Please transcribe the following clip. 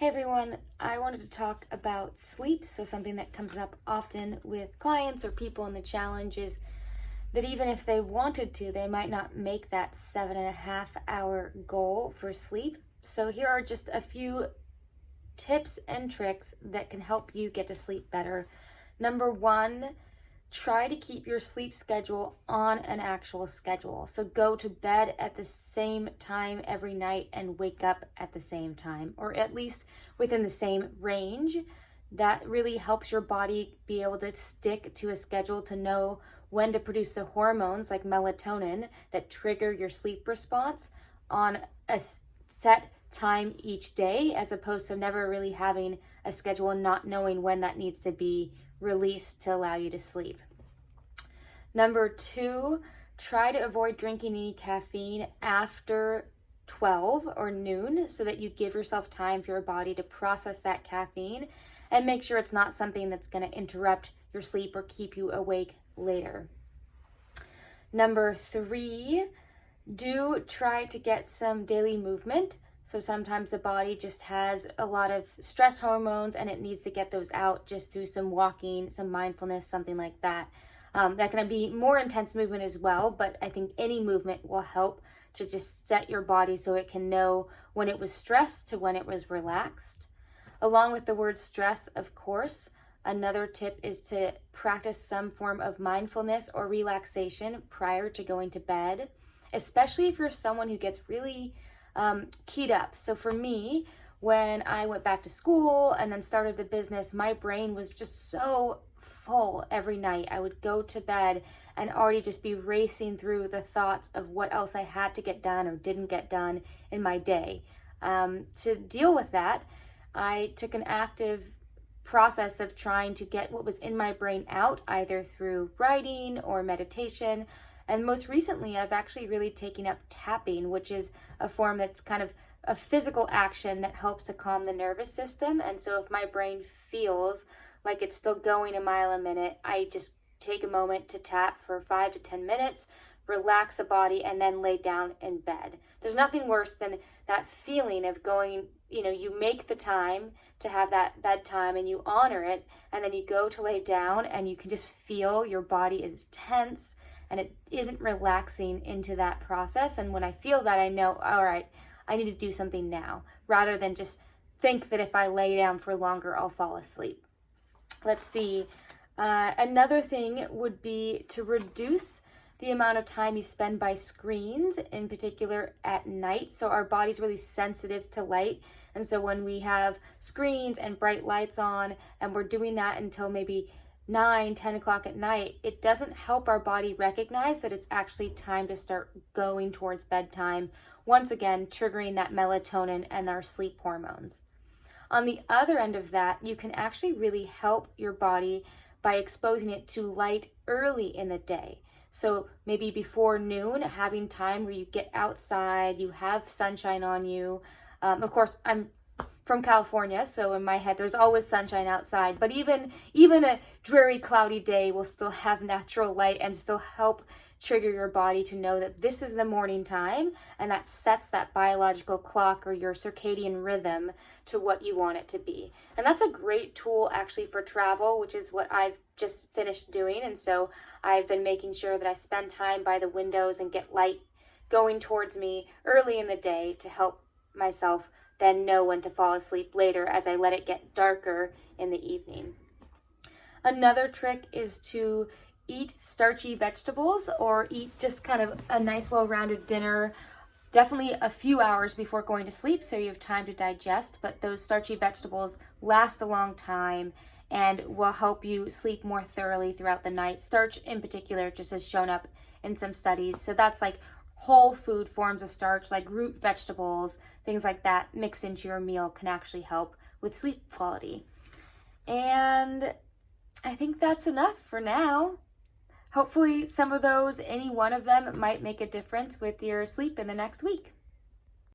Hey everyone, I wanted to talk about sleep. So something that comes up often with clients or people in the challenge is that even if they wanted to, they might not make that 7.5 hour goal for sleep. So here are just a few tips and tricks that can help you get to sleep better. Number one, try to keep your sleep schedule on an actual schedule. So go to bed at the same time every night and wake up at the same time, or at least within the same range. That really helps your body be able to stick to a schedule to know when to produce the hormones like melatonin that trigger your sleep response on a set time each day, as opposed to never really having a schedule and not knowing when that needs to be released to allow you to sleep. Number two, try to avoid drinking any caffeine after 12 or noon so that you give yourself time for your body to process that caffeine and make sure it's not something that's going to interrupt your sleep or keep you awake later. Number three, do try to get some daily movement. So sometimes the body just has a lot of stress hormones and it needs to get those out just through some walking, some mindfulness, something like that. That can be more intense movement as well, but I think any movement will help to just set your body so it can know when it was stressed to when it was relaxed. Along with the word stress, of course, another tip is to practice some form of mindfulness or relaxation prior to going to bed, especially if you're someone who gets really keyed up. So for me, when I went back to school and then started the business, my brain was just so full every night. I would go to bed and already just be racing through the thoughts of what else I had to get done or didn't get done in my day. To deal with that, I took an active process of trying to get what was in my brain out, either through writing or meditation. And most recently, I've actually really taken up tapping, which is a form that's kind of a physical action that helps to calm the nervous system. And so if my brain feels like it's still going a mile a minute, I just take a moment to tap for 5 to 10 minutes, relax the body, and then lay down in bed. There's nothing worse than that feeling of going, you make the time to have that bedtime and you honor it, and then you go to lay down and you can just feel your body is tense and it isn't relaxing into that process. And when I feel that, I know, all right, I need to do something now, rather than just think that if I lay down for longer, I'll fall asleep. Let's see. Another thing would be to reduce the amount of time you spend by screens, in particular at night. So our body's really sensitive to light. And so when we have screens and bright lights on, and we're doing that until maybe 9, 10 o'clock at night, it doesn't help our body recognize that it's actually time to start going towards bedtime, once again triggering that melatonin and our sleep hormones. On the other end of that, you can actually really help your body by exposing it to light early in the day. So maybe before noon, having time where you get outside, you have sunshine on you. Of course, I'm from California, so in my head, there's always sunshine outside. But even a dreary, cloudy day will still have natural light and still help trigger your body to know that this is the morning time, and that sets that biological clock or your circadian rhythm to what you want it to be. And that's a great tool actually for travel, which is what I've just finished doing. And so I've been making sure that I spend time by the windows and get light going towards me early in the day to help myself then know when to fall asleep later as I let it get darker in the evening. Another trick is to eat starchy vegetables, or eat just kind of a nice well-rounded dinner, definitely a few hours before going to sleep so you have time to digest. But those starchy vegetables last a long time and will help you sleep more thoroughly throughout the night. Starch in particular just has shown up in some studies. So that's like whole food forms of starch, like root vegetables, things like that, mixed into your meal can actually help with sleep quality. And I think that's enough for now. Hopefully some of those, any one of them, might make a difference with your sleep in the next week.